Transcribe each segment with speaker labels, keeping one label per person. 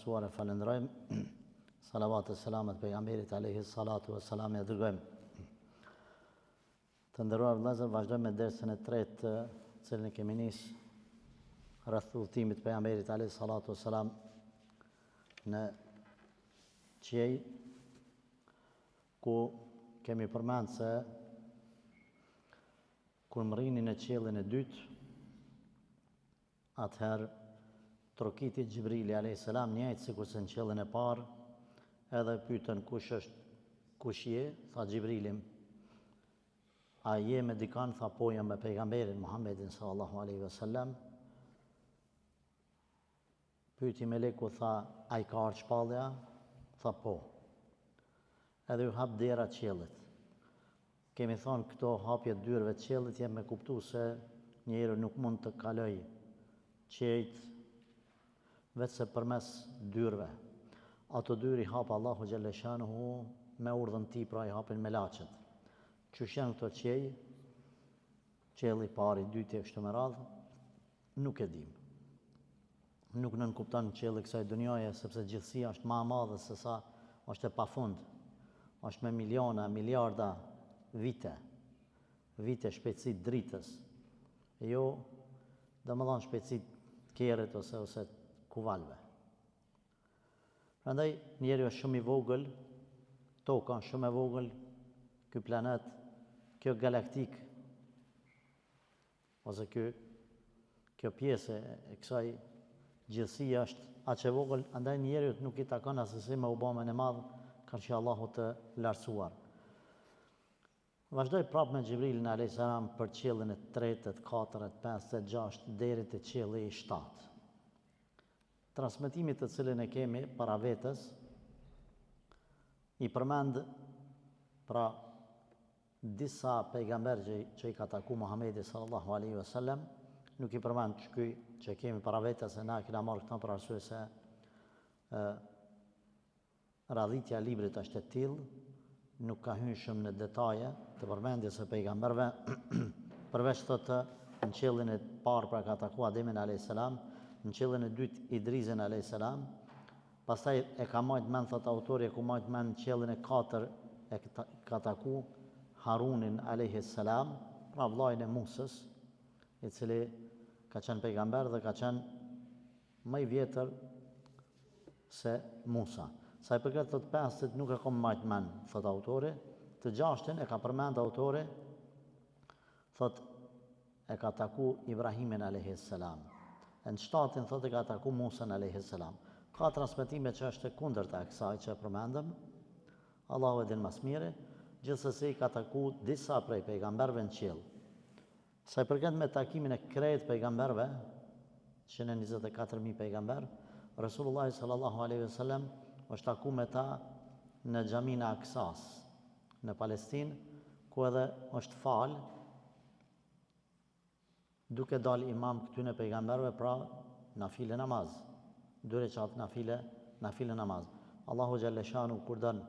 Speaker 1: Madhësuar e falenderojmë. Salavat e selamet pejgamberit alayhi salatu wa salam e dërgojmë. Të nderuar vëllezër, vazhdojmë me dersën e tretë, cilën e kemi nisë rreth udhëtimit të pejgamberit alayhi salatu wa salam në qiell, ku kemi përmend se kur më rrini në qiellin e dytë, atëherë trokiti Gjibrili a.s. njëjtë sikur se në qiellin e parë, edhe pyetën kush je, tha Gjibrili, a je me dikan, tha po jam me pejgamberin Muhammedin sallallahu alaihi wasallam. Pyeti meleku, tha a i ka ardhur shpallja, tha po. Edhe u hap dera të qiellit. Kemi thonë këto hapje të dyrave të qiellit jam me kuptu se njeriu nuk mund të kaloj qejt vetëm përmes dyrave. Ato dyri hap Allahu xhalla shanuhu me urdhën ti, pra i hapin melaçet. Qysh janë këto qej? Qielli i parë, i dytë e kështu me radhë, nuk e dim. Nuk nën kupton qielli kësaj dunjaje, sepse gjithësia është më e madhe se sa është e pafund. Është me miliona, miliarda vite shpejtësi dritës. Jo, domethënë shpejtësi kerrit ose kuvalve. Prandaj njeriu është shumë i vogël, toka është shumë e vogël, ky planet, kjo galaktik, ose kjo pjesë e kësaj gjithësia është aq e vogël, andaj njeriu nuk i takon asesi me ubamen e madh, kaq që Allahu të lartësuar. Vazhdoj prapë me Gjibrilin a.s. për qiellin e tretë, të katërt, të pestë, të gjashtë, deri te qielli i shtatë. Transmetimit të cilin e kemi para vetes, i përmend pra disa pejgamberë që i ka taku Muhamedi sallallahu alaihi wasallam, nuk i përmend ky që kemi para vetes, se na kena marrë këto për arsye se radhitja e librit është e tillë, nuk ka hyrë shumë në detaje të përmendjes së pejgamberëve, përveç thotë në qiellin e parë pra ka taku Ademin alayhis salam, në qiellin e dytë Idrisin alayhis salam, pastaj e ka marrë mend, thot autori, e ka marrë mend në qiellin e katër e ka taku Harunin alayhis salam, pra vllain e Musës, i cili ka qenë pejgamber dhe ka qenë më i vjetër se Musa. Sa i përket të pestit nuk e kam marrë mend, thot autori, të gjashtin e ka përmend autori, thot e ka taku Ibrahimin alayhis salam. Në shtatin thot e ka taku Musa alayhis salam. Ka transmetime që është e kundërta e kësaj që përmendëm, Allahu e din më së miri, gjithsesi ka taku disa prej pejgamberëve në qiell. Sa i përket me takimin e krejt pejgamberëve, që në 24.000 pejgamber, Resulullah sallallahu alaihi wasallam është taku me ta në xhamin e Aksas, në Palestinë, ku edhe është fal, duke dal imam këtyne pejgamberëve, pra nafile namaz, 2 rekat nafile namaz. Allahu xhalla shanu kur don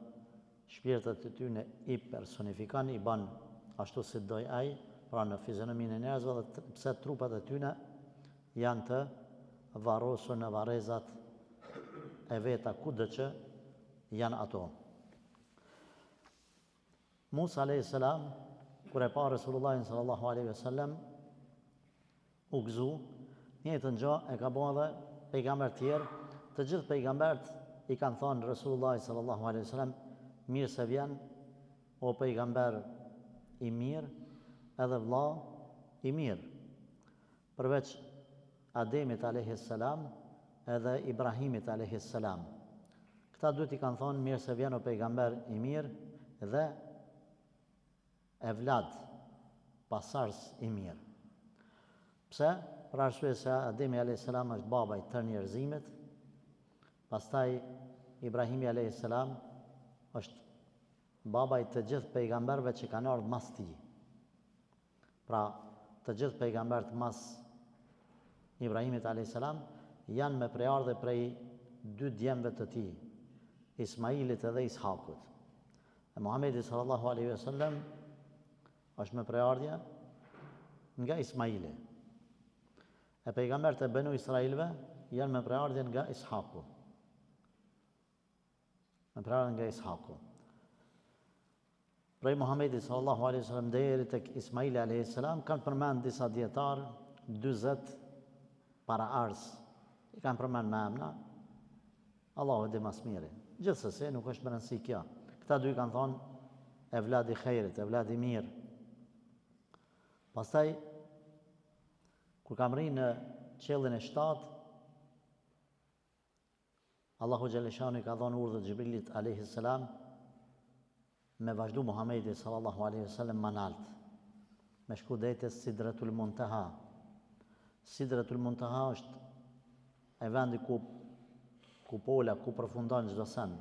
Speaker 1: shpirtet e tyre i personifikon, i bën ashtu si doj ai, pra në fizionominë e njerëzve, dhe pse trupat e tyre janë të varrosur në varrezat e veta kudo që janë ato. Musa alayhis salam, kur e pa Resulullahin sallallahu alaihi wasallam, u gëzu, njëjtën gjë e ka bën edhe pejgamber tjerë. Të gjithë pejgambert i kanë thënë Resulullahi sallallahu alaihi wasallam, mirë se vjen, o pejgamber i mirë, edhe vëlla i mirë. Përveç Ademit alayhis salam edhe Ibrahimit alayhis salam. Këta dytë i kanë thonë mirë se vjen o pejgamber i mirë dhe evlad, pasardhës i mirë. Pse? Për arsye se Ademi alayhis salam është baba i tërë njerëzimit, pastaj Ibrahimi alayhis salam është baba i të gjithë pejgamberëve që kanë ardhur mas tij. Pra, të gjithë pejgamberët mas Ibrahimit alayhis salam janë me prejardhje prej 2 djemve të tij, Ismailit edhe Ishakut. E Muhamedi sallallahu alaihi wasallam është me prejardhje nga Ismaili. E pejgamberët e Benu Israilve janë me prejardhje nga Ishaku. me prarën nga Ishaku. Prej Muhamedit sallallahu alaihi wasallam deri tek Ismaili alaihi salam kanë përmend disa dietar 40 para ars. I kanë përmend me emra. Allahu dhe mas miri. Gjithsesi nuk është më rëndësi kjo. Këta dy kanë thonë evladi khejrit, evladi mirë. Pastaj kur kam rrinë në qellin e 7, Allahu Gjeleshanu i ka dhënë urdhë Gjibrilit alayhi salam me vazhdu Muhamedi sallallahu alaihi wasallam manalt. Me shku dete Sidratul Muntaha. Sidratul Muntaha është e vendi ku pola, ku përfundon çdo sen.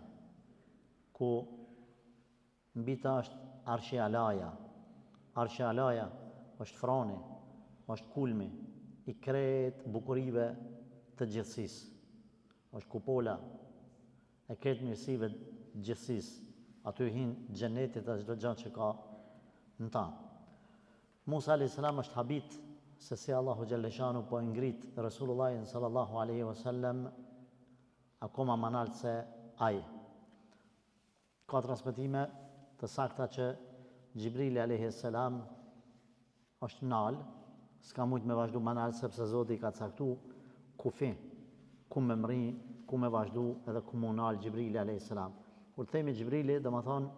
Speaker 1: Ku mbi ta është Arshi Alaja. Arshi Alaja është froni, është kulmi i krejt bukurive të gjithësisë. Është kupola e krejt mirësive të gjithësisë. Aty hinë xhenetit e çdo gjë që ka në ta. Musa a.s. është habit se si Allahu Gjelleshanu po ngrit Resulullahin sallallahu alaihi wasallam akoma më nalt se ai. Ka transmetime të sakta që Gjibrili a.s. është nal, s'ka mujt me vazhdu më nalt sepse Zoti ka caktu kufi, ku me mri, ku me vazhdu edhe ku mu nal Gjibrili a.s. Kur themi Gjibrili, dhe më thonë,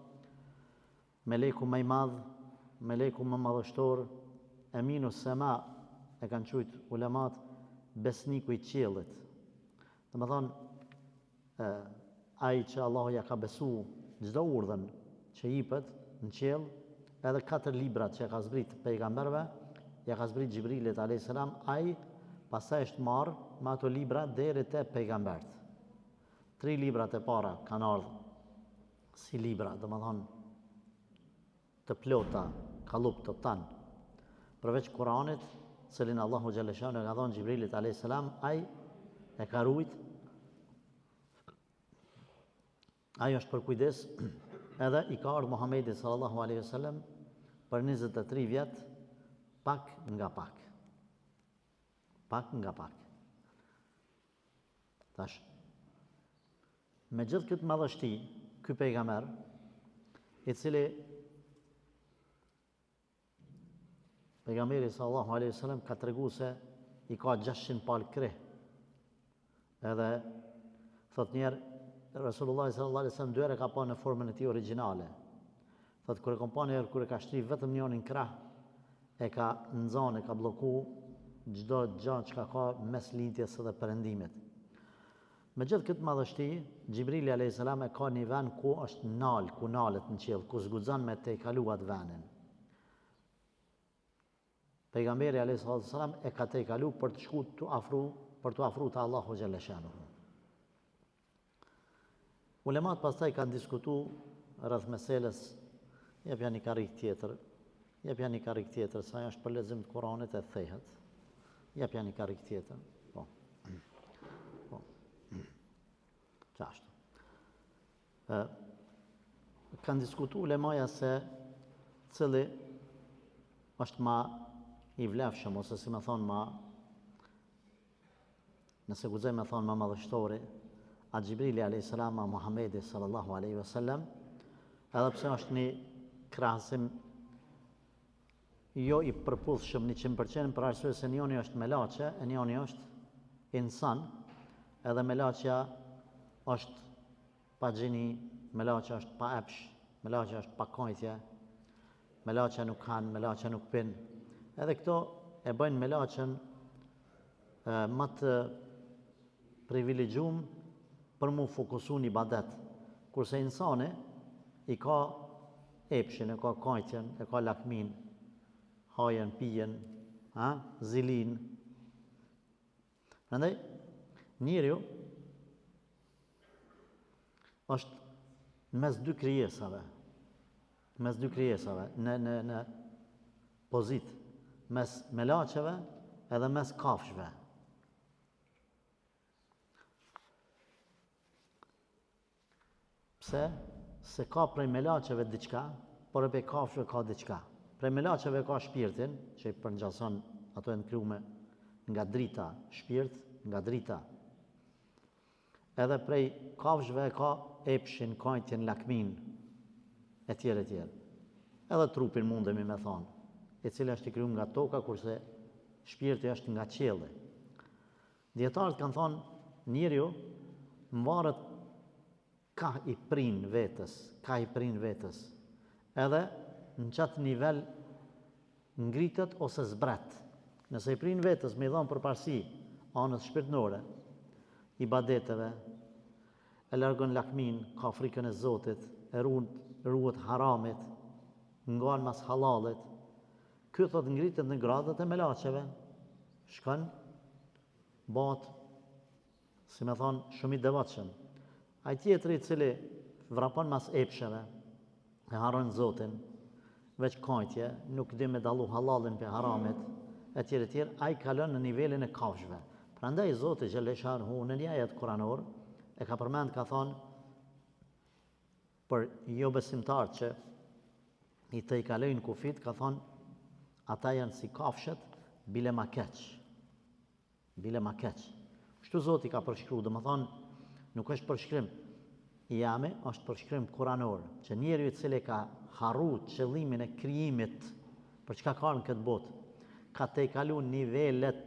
Speaker 1: meleku më i madh, meleku më madhështor, eminu sema, e kanë qujtë ulemat, besniku i qiellit. Dhe më thonë, ai që Allahu ja ka besu çdo urdhën që jipet në qiell, edhe 4 librat që ka zbrit pejgamberve, ja ka zbrit Gjibrilit a.s. ai pastaj është marrë me ato libra deri te pejgambert. 3 librat e para kanë ardhur si libra, dhe më thonë, të plota, kalup të tanë, përveç Kuranit, cilin Allahu Gjeleshanu e ka thonë Gjibrilit a.s. ai e ka rujt, ai është për kujdes, edhe i ka ardhur Muhamedi sallallahu alaihi wasallam për 23 vjet, pak nga pak. Pak nga pak. Tash, me gjithë këtë madhështi, ky pejgamber, i cili pejgamberi sallallahu alaihi wasallam ka tregu se i ka 600 palë krih. Edhe thot njerë Resulullah sallallahu alaihi wasallam dyre ka pa në formën e tij origjinale. Thot kur e kompani kur e ka shtri vetëm njonin krah, e ka nxanë, e ka blloku çdo gjë që ka mes lindjes dhe perëndimit. Me gjithë këtë madhështi, Gjibrili a.s. e ka një vend ku është nal, ku nalet në qiell, ku zguxon me te kalu atë vendin. Pejgamberi a.s. e ka te kalu për të shku për të afru të Allahu Gjelleshanu. Ulemat pastaj kanë diskutu rreth meseles, jepja një karik tjetër, sa është për lexim të Kuranit e thehet. Jepja një karik tjetër. Qashtu. Kanë diskutu ulemaja se cili është ma i vlefshëm, ose si me thonë ma, nëse guxoj me thonë ma madhështori, a Gjibrili a.s. a Muhamedi sallallahu alaihi wasallam, edhe pse është një krahasim jo i përputhshëm 100% për arsye se njëri është melaçe, e njëri është insan, edhe melaçja është pa gjini, melaçja është pa epsh, melaçja është pa kajtje, melaçja nuk han, melaçja nuk pin. Edhe këto e bëjnë melaçën më të privilegjum për mu fokusu një ibadet. Kurse insani i ka epshin, e ka kajtjen, e ka lakmin, hajen, pijen, zilin. Prandaj, njeriu është mes dy krijesave në pozit, mes melaçeve edhe mes kafshëve. Pse? Se ka prej melaçeve diçka, por e prej kafshëve ka diçka. Prej melaçeve ka shpirtin, që i përngjason, ato e në krijuar nga drita, shpirt nga drita. edhe prej kafshëve ka epshin, kajtjen, lakmin, e tjerë. Edhe trupin mundemi me thonë, i cili është i kriju nga toka, kurse shpirti është nga qielli. Dietarët kanë thonë, njeriu mvaret ka i prin vetës, edhe në qatë nivel ngritet ose zbret. Nëse i prin vetës me i dhonë përparësi anës shpirtnore, ibadeteve, e largon lakmin, ka frikën e Zotit, e ruhet haramit, ngan mas halalit, ky thot ngritet në gradat e melaçeve, shkon, bat, si me thonë, shumë i devotshëm. Ai tjetri i cili vrapon mas epsheve, e haron Zotin, veç kajtje, nuk di me dallu halalin për haramit, e tjerë, ai kalon në nivelin e kafshëve. Prandaj Zoti xhaleshahu në një ajet kuranor e ka përmend, ka thonë për jo besimtarët që i të i kalojnë kufit, ka thonë ata janë si kafshët bile ma keq. Kështu Zoti ka përshkruar, domethënë nuk është përshkrim jami, është përshkrim kuranor, që njeriu i cili ka harru qëllimin e krijimit për çka ka në këtë botë, ka të i kalu nivelet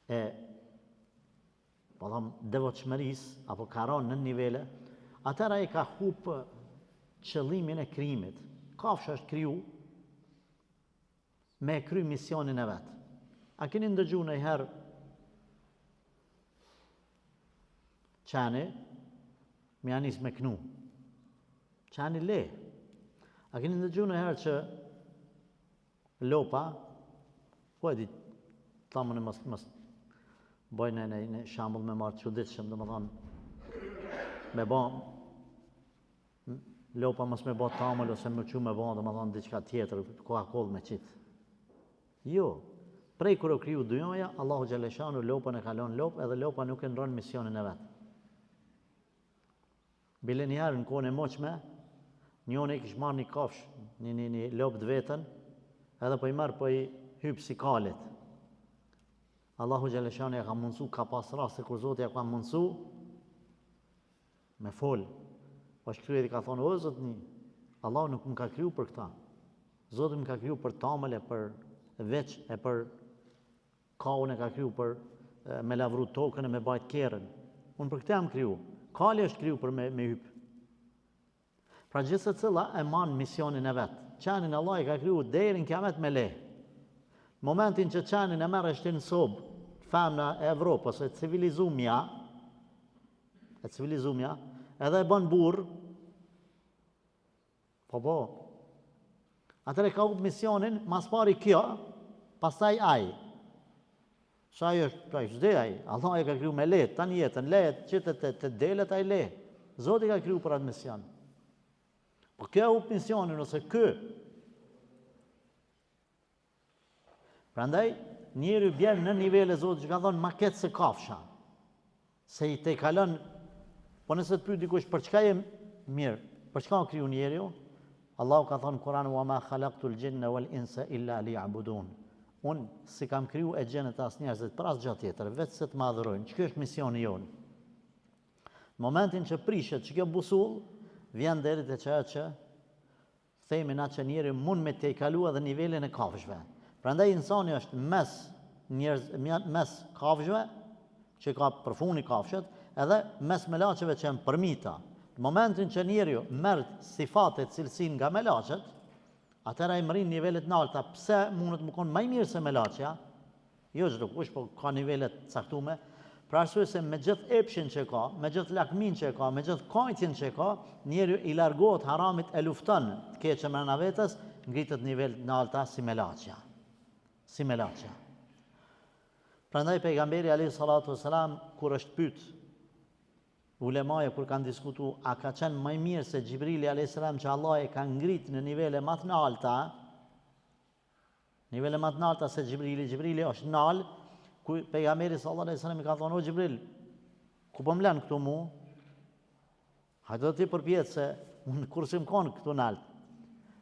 Speaker 1: e devotshmërisë, apo ka rënë në nivele, atëra i ka hup qëllimin e krijimit. Kafsha është kriju me kry misionin e vet. A keni ndëgjuar ndonjëherë qani me anis me knu? Qani le. A keni ndëgjuar ndonjëherë që lopa, po e di, thamën e mos bojnë në shambull me marë çuditshëm, domethënë me ba lopa mos me ba tamël ose me çu me ba domethënë diçka tjetër, Coca-Cola me qit. Jo, prej kur u kriju dyjaja, Allahu xhaleshanu lopën e kalon lopë, edhe lopa nuk e ndron misionin e vet. Bile njëherë në kohën e moqme, njëri kishte marrë një kafsh, një lopë të vetën, edhe po i marr po i hyp si kalit. Allahu xhaleshanu ja ka mundsu, ka pas raste kur Zoti ja ka mundsu me fol. Po shkruaj ka thonë, o Zotni, Allahu nuk më ka kriju për këta. Zoti më ka kriju për tamël e për veç e për kaun e ka kriju për me lavru tokën e me bajt kerën. Unë për këtë jam kriju. Kali është kriju për me hyp. Pra gjithë secila e man misionin e vet. Qanin Allah i ka kriju deri në kiamet me le. Momentin që qanin e merr shtin sob, femna e Evropës, e civilizumja, edhe e bën burr. Po. Atëre ka up misionin, mas pari kjo, pastaj ai. Sa është çdo ai, Allah e ka kriju me le, tani jetën le, çetet të delet ai le. Zoti ka kriju për atë mision. Po kjo up misionin ose ky. Prandaj njeriu bjen në nivele Zotit që ka thonë ma ketë se kafsha. Se i te kalon, po nëse të pyet dikush për çka je mirë, për çka u kriju njeriu? Allahu ka thonë në Kur'an, wa ma khalaqtul jinna wal insa illa liya'budun. Unë si kam kriju e gjenet as njerëzit për as gjatë tjetër, vetë se të më adhurojnë. Që kjo është misioni jonë. Në momentin që prishet që kjo busull, vjen deri te çaja që themi na që njeriu mund me te kalu edhe nivelin e kafshëve. Prandaj insani është mes kafshëve, që ka përfuni kafshët, edhe mes melaçeve që janë përmita. Në momentin që njeriu merr sifate cilësinë nga melaçet, atëra i mrin nivelet nalta. Pse mundet më konë më mirë se melaçja? Jo çdo kush, po ka nivelet caktuar. Pra arsye se me gjithë epshin që ka, me gjithë lakmin që ka, me gjithë kajtjen që ka, njeriu i largohet haramit, e lufton të keqen brenda vetes, ngritet nivel nalta si melaçja. Prandaj pejgamberi alayhi salatu wasalam kur është pyet ulemaja kur kanë diskutu, a ka qenë më mirë se Gjibrili a.s. që Allah e ka ngrit në nivele më të nalta se Gjibrili është nal, ku pejgamberi sallallahu alaihi wasallam i ka thonë, o Gjibril, ku po mlen këtu mu? Hajde ti përpjet se unë kur si më konë këtu nalt.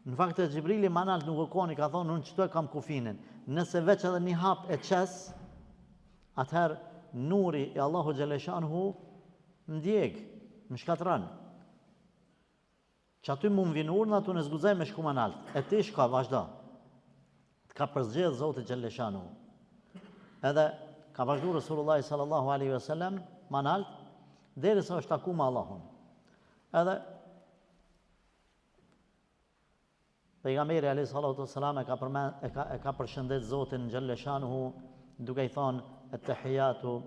Speaker 1: Në fakt e Gjibrili më nalt nuk e konë, i ka thonë, unë qëtu e kam kufinin. Nëse veç edhe një hap e qes, atëherë nuri i Allahu Gjeleshanhu ndjek, më shkatran. Që aty mu më vinur, në aty në zguzaj me shku më nalt. E ti shka vazhda. Ka përzgjedh Zotë Gjeleshanhu. Edhe ka vazhdu Resulullah sallallahu alaihi wasallam më nalt, deri sa është taku me Allahun. Edhe pejgamberi alayhi salatu wassalam e ka përshëndet Zotin Gjeleshanhu duke i thonë at-tahiyatu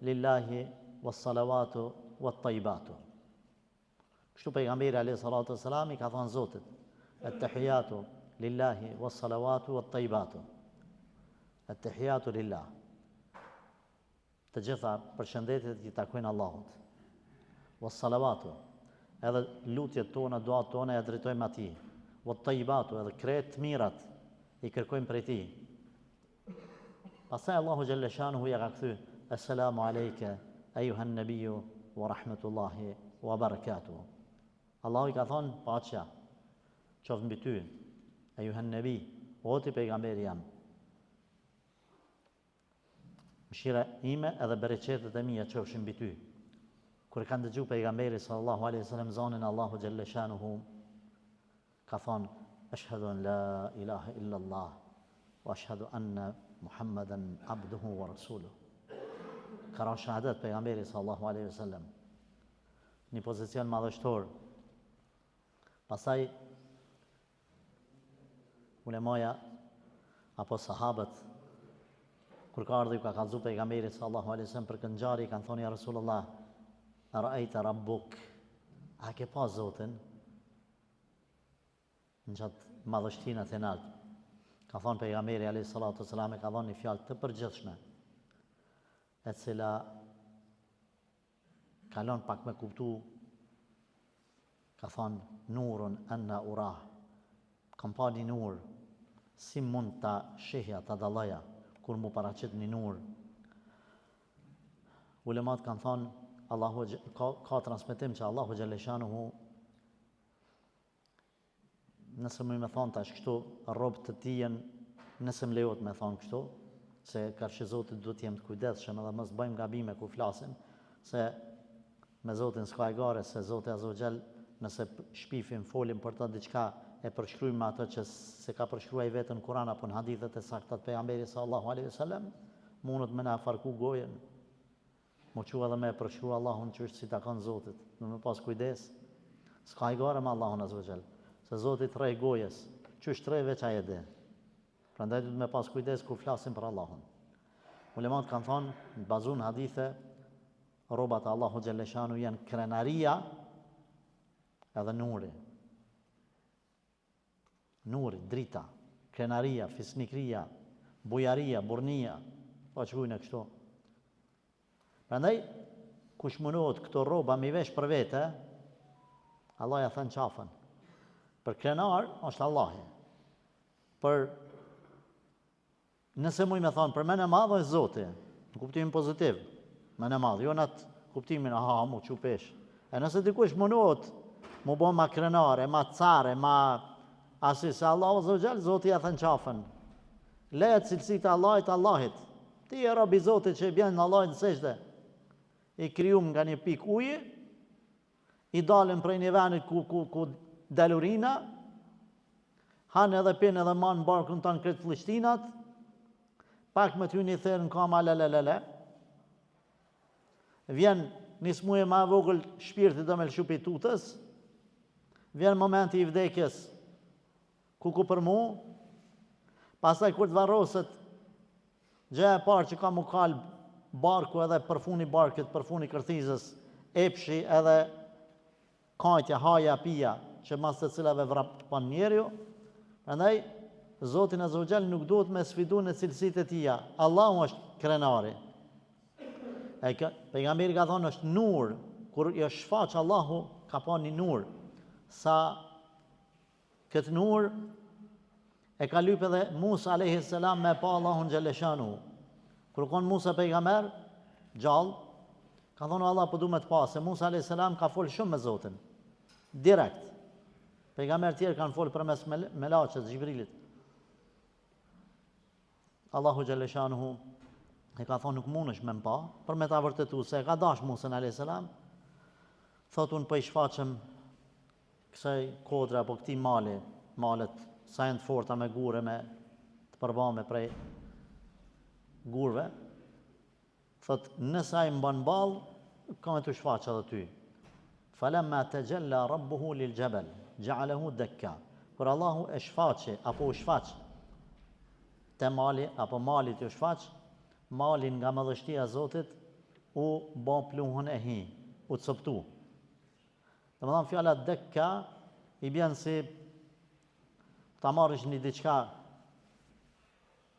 Speaker 1: lillahi was-salawatu wat-tayyibatu. Kështu pejgamberi alayhi salatu wassalam i ka thonë Zotit at-tahiyatu lillahi was-salawatu wat-tayyibatu. At-tahiyatu lillah. Të gjitha përshëndetjet i takojnë Allahut. Was-salawatu, edhe lutjet tona, duat tona e drejtojmë atij. Wat-tayyibatu, edhe krejt mirat i kërkojmë prej tij. Pastaj Allahu Jalla Shanuhu ja ka kthy: Assalamu alayka ayuhan nabiyyu wa rahmatullahi wa barakatuh. Allahu i ka thonë paqja qoftë mbi ty, ayuhan nabi, o ti pejgamberi jam. Mëshira ime edhe bereqetet e mia qofshin mbi ty. Kur kanë dëgju pejgamberi sallallahu alaihi wasallam zonin Allahu Jalla Shanuhu, ka thonë: Ashhadu an la ilaha illa Allah wa ashhadu anna Muhammadan abduhu wa rasuluhu. Ka ra shahadet pejgamberi sallallahu alaihi wasallam. Një pozicion madhështor. Pastaj ulemaja apo sahabët kur ka ardhur ka kallzu pejgamberi sallallahu alaihi wasallam për këtë ngjarje, kanë thonë ja Rasulullah, ra'aita rabbuk, a ke pa Zotin? Në qatë madhështina të naltë. Ka thonë pejgamberi alayhi salatu wassalam, ka thonë një fjalë të përgjithshme, e cila kalon pak me kuptu. Ka thonë nurun anna urah, kam pa një nur, si mund ta shihja, ta dallaja kur mu paraqit një nur. Ulemat kanë thonë ka transmetim që Allahu Jalla Shanuhu, nëse më me thonë tash kështu, robët të tijen, nëse më lejohet me thonë kështu, se karshi Zotit duhet jem të kujdesshëm edhe mos bëjmë gabime ku flasim, se me Zotin s'ka e gare, se Zoti Azza wa Jall, nëse shpifim, folim për ta diçka, e përshkruajmë atë që se ka përshkruaj vetën Kur'an apo në hadithet e sakta të pejgamberit sallallahu alaihi wasallam, mundet me na farku gojen. Mo që edhe me përshkru Allahun që është si takon Zotit. Në me pas kujdes, s'ka i gare me Allahun Azza wa Jall. Se Zotit trej gojes, që është trej veç aje dhe. Prandaj du të me pas kujdes kur flasim për Allahun. Ulemat kanë thonë, në bazun hadithe, robat Allahu Jalla Shanu janë krenaria edhe nuri. Nuri, drita, krenaria, fisnikria, bujaria, burnia, pa që kujnë e kështu. Prandaj, kush mënohet këto roba mi vesh për vete, Allah ja thënë qafën. Për krenar, është Allahi. Për, nëse muj me thonë, për men e madhë është Zoti, në kuptimin pozitiv, men e madhë, jo në atë kuptimin, aha, mu që pesh. E nëse dikush mënohet, mu bo ma krenare, ma care, ma asi, se Allah Azza wa Jall, Zoti ja thënë qafën. Lejet cilësit Allahit. Ti e robi Zotit që i bjenë në Allahit në seshde. I kryum nga një pik ujë, i dalën prej një venit ku dalurina, hanë edhe pinë edhe manë barkën të në kretë flishtinat, pak me ty një thërë në kama lelelele, vjen një smuje ma vogël shpirti dhe me lëshupi tutës, vjen momenti i vdekjes, ku për mu, pasaj kur të varroset, gjë e parë që ka mu kalë barku edhe përfuni barkit, përfuni kërthizës, epshi edhe kajtja, haja, pija, që mas të cilave vrapan njerëju, prandaj Zotin Azza wa Jall nuk duhet me sfidu në cilësitë e tija. Allahu është krenari. Pejgamberi ka thonë është nur, kur jo shfaq Allahu ka pa një nur, sa këtë nur e ka lyp edhe Musa alayhi salam me pa Allahun Jalla Shanuhu. Kur kon Musa pejgamber gjallë, ka thonë Allah po du me të pa, se Musa alayhi salam ka fol shumë me Zotin. Direkt. Pejgamber tjerë kanë folë përmes melaqës, Gjibrilit. Allahu Jalla Shanuhu e ka thonë nuk mundesh me pa, për me ta vërtetu se e ka dash Musa a.s. Thot unë për i shfaqem kësaj kodre apo këti malet sa janë të forta me gure, me të përbame prej gurve. Thot nësa i mban bal, ka me të shfaq edhe ty. Falemma tajalla rabbuhu lil jabal ja'alahu dakka. Kur Allahu e shfaqe apo u shfaq te mali apo malit u shfaq, malin nga madhështia e Zotit u bë pluhën e hi, u coptu. Domethënë fjala dakka i bën si ta marrësh një diçka,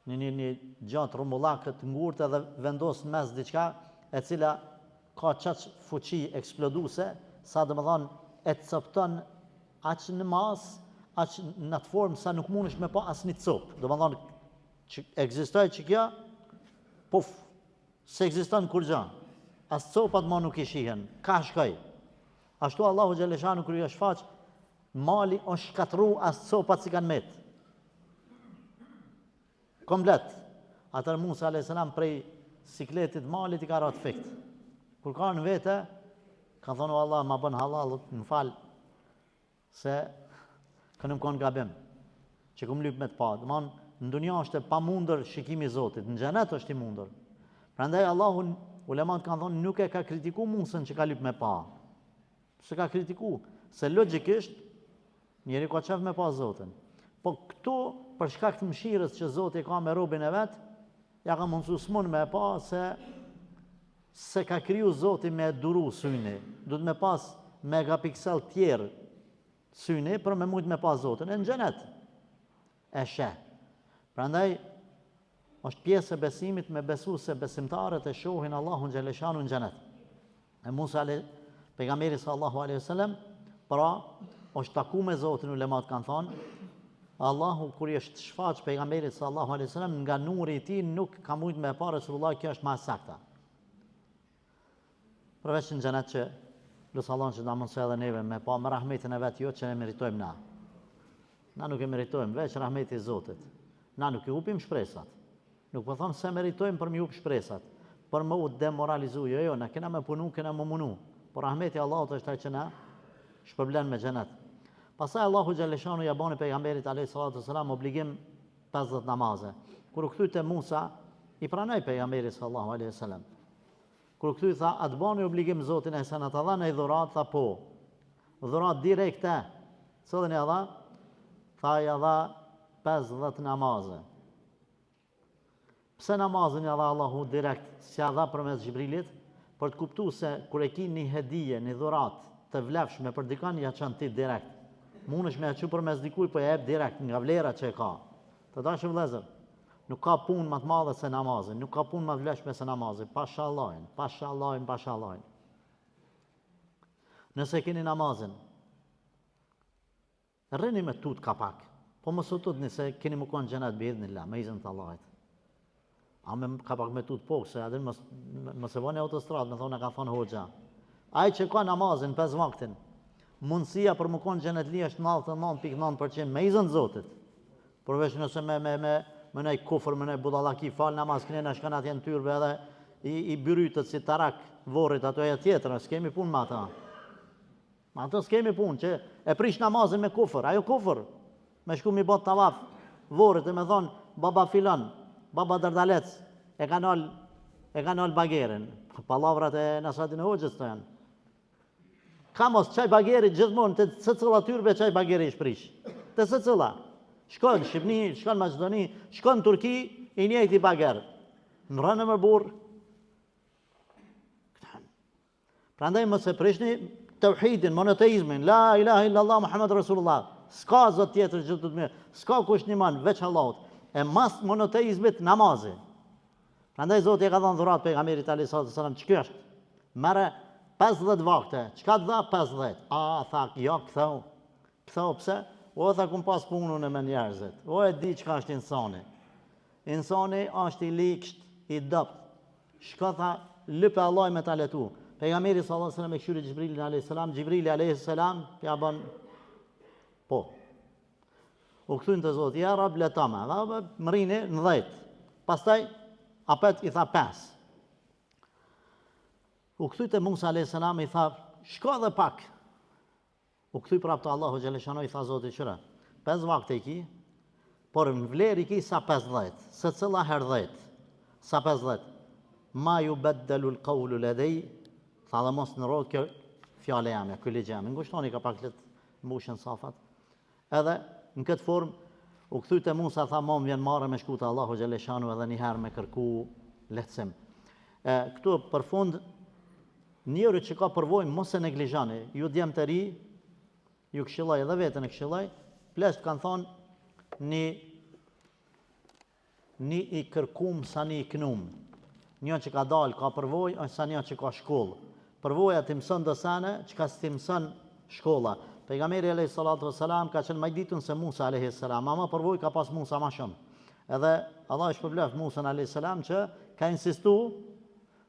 Speaker 1: një gjatë rumbullakët ngurtë edhe vendos në mes diçka e cila ka çaq fuqi eksploduese, sa domethënë e copton aq në mas, aq në atë formë sa nuk mundesh me pa asnjë copë. Domethënë që ekzistoi që kjo, puf, se ekziston kur gjë. As copat më nuk i shihen, ka shkoj. Ashtu Allahu xhaleshanu kur i shfaq, mali është shkatru as copat si kanë met. Komplet. Atër Musa a.s. prej sikletit malit i ka ratë fikt. Kur ka në vete, ka thonë o Allah, ma bën halal, më falë, se kënëm konë gabim, që këm lyp me të pa. Dëman, në dunja është e pa mundër shikimi Zotit, në xhenet është i mundër. Prandaj Allahun, ulemat kanë thonë, nuk e ka kritiku Musën që ka lyp me pa. Se ka kritiku, se logikisht, njeri ka qef me pa Zotin. Po këtu, për shkak të mëshirës që Zoti ka me robin e vet, ja ka mundsu s'mund me pa se ka kriju Zoti me duru syni. Duhet me pas megapiksel tjerë syni për me mujt me pa Zotin. E në xhenet e sheh. Prandaj është pjesë e besimit me besu se besimtarët e shohin Allahun xhaleshanu në xhenet. E Musa pejgamberi sallallahu alaihi wasallam, pra është taku me Zotin, ulemat kanë thonë, Allahu kur i është shfaq pejgamberit sallallahu alaihi wasallam nga nuri i tij nuk ka mujt me pa Resulullah, kjo është më saktë. Përveç në xhenet që lutë Allahun që na mëson edhe neve me pa me rahmetin e vet, jo që ne meritojmë na. Na nuk e meritojmë, veç rahmeti i Zotit. Na nuk i hupim shpresat. Nuk po them se meritojmë për më hup shpresat, për më u demoralizu, jo, na kena me punu, kena me munu. Por rahmeti i Allahut është ai që na shpërblen me xhenet. Pastaj Allahu xhaleshanu ja bani pejgamberit alayhis salatu wasalam obligim 50 namaze. Kur u kthy te Musa, i pranoi pejgamberi sallallahu alaihi wasallam. Kur u kthy tha, "A të bani obligim Zotin e sa na ta dhanë dhurat?" Tha po. Dhurat direkte. Cillën ja dha? Tha ja dha 50 namaze. Pse namazin ja dha Allahu direkt, si ja dha përmes Xhibrilit, për të kuptuar se kur e ki një hedije, një dhurat të vlefshme për dikon, ja çon ti direkt. Mundesh me aqy përmes dikujt, po e jep direkt nga vlera që e ka. Të dashur vëllezër, nuk ka punë më të madhe se namazi, nuk ka punë më të vlefshme se namazi, pashallahin. Nëse keni namazin, rrini me tut kapak, po mos u tutni se keni më konë xhenet biidhnillah, me izin të Allahit. A me kapak me tut po, se adin mos e voni autostradë, me thonë e ka thonë hoxha. Ai që ka namazin 5 vaktin, mundësia për më konë xhenetli është 99.9% me izën Zotit. Përveç nëse me nëj kufër, me nëj budallaki, fal namaz, kënena shkan atje në tyrbe edhe i byrytët si tarak vorrit, ato e tjetër, s'kemi punë me ata. Ma ato s'kemi punë, që e prish namazin me kufër, ajo kufër, me shku mi bot tavaf, vorrit e me thonë, baba filan, baba dërdalec, e ka nal bagerin, palavrat e Nasradin e Hoxhës të janë. Ka mos qaj bageri gjithmonë, të cëcëlla tyrbe qaj bageri i shprish. Të cëcëlla. Shkon Shqipni, shkon Maqedoni, shkon Turki, i njëjti bager. Në rënë më burë. Prandaj mos e prishni tauhidin, monoteizmin, la ilaha illallah Muhammed Rasulullah. S'ka zot tjetër që të mirë, s'ka kush një man, veç Allahut. E mas monoteizmit namazi. Prandaj Zoti e ka dhënë dhurat pejgamberit alayhis salam, ç'ky është? Merre 50 vakte, çka të dha 50? A, tha, jo, këthau, pse? O, tha, kum pas punën me njerëzit. O, e di çka është insani. Insani është i liksht, i dopt. Shka, tha, lype Allah me ta letu. Pejgamberi sallallahu alaihi wasallam e këshyri Xhibrilin alayhis salam, Xhibrili alayhis salam, ja bën, po. U këthyn të Zotë, ja rab letama, dhe më rini në 10. Pastaj, apet i tha 5. U kthy te Musa a.s. i tha, shko edhe pak. U kthy prapë te Allahu xhaleshano i tha Zoti qëra, 5 vakte i ki, por në vlerë i ki sa 50, se cëlla herë 10, sa 50. Ma ju beddelu l'qawlu ledej, tha dhe mos në rodë kjo fjale jame, kjo ligje jame. Ngushtoni ka pak letë mbushën safat. Edhe në këtë formë, u kthy te Musa, tha ma më vjen marrë me shku te Allahu xhaleshanu edhe njëherë me kërku lehtësim. Këtu për fund, njëri që ka përvojë mos e neglizhani, ju djemë të ri, ju këshilloj edhe vetën e këshilloj, plesht kanë thonë një i kërkum sa një i knum. Një që ka dalë ka përvojë, është sa një që ka shkollë. Përvoja të mësën dësane, që ka së të mësën shkolla. Pejgamberi alayhi salatu wassalam ka qenë më i ditun se Musa alayhi salam, ama përvojë ka pas Musa më shumë. Edhe Allah i shpërblef Musa alayhi salam që ka insistu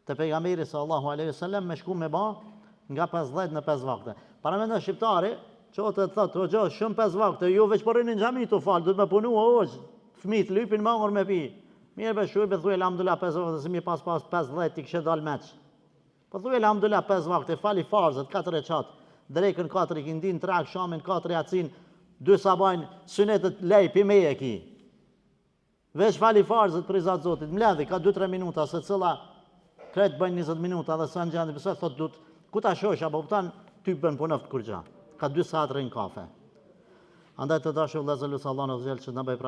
Speaker 1: te pejgamberi sallallahu alaihi wasallam me shku me ba nga 50 në 5 vakte. Para mendon shqiptari, çotë të thotë, o gjë, shumë 5 vakte, ju veç po rini në xhami tu fal, duhet me punu hoç. Fëmijët lypin mangur me pi. Mirë be shuaj be thuaj elhamdulillah 5 vakte, se mi pas 50 ti kishe dal meç. Po thuaj elhamdulillah 5 vakte, fali farzët 4 recat, drekën 4 ikindin, 3 akşamin, 4 yatsin, 2 sabajn, sunetet lej pi me e ki. Veç fali farzët për izat Zotit, mledhi ka 2-3 minuta se cëlla kretë bëjnë 20 minuta dhe sa në gjendë, pëse thot du të, ku ta shosh, apo pëtan, ty bën punëft kur gja. Ka 2 saat rrinë kafe. Andaj të dashu vëllezër, lutë Allah në vëzhgjel që në bëj pra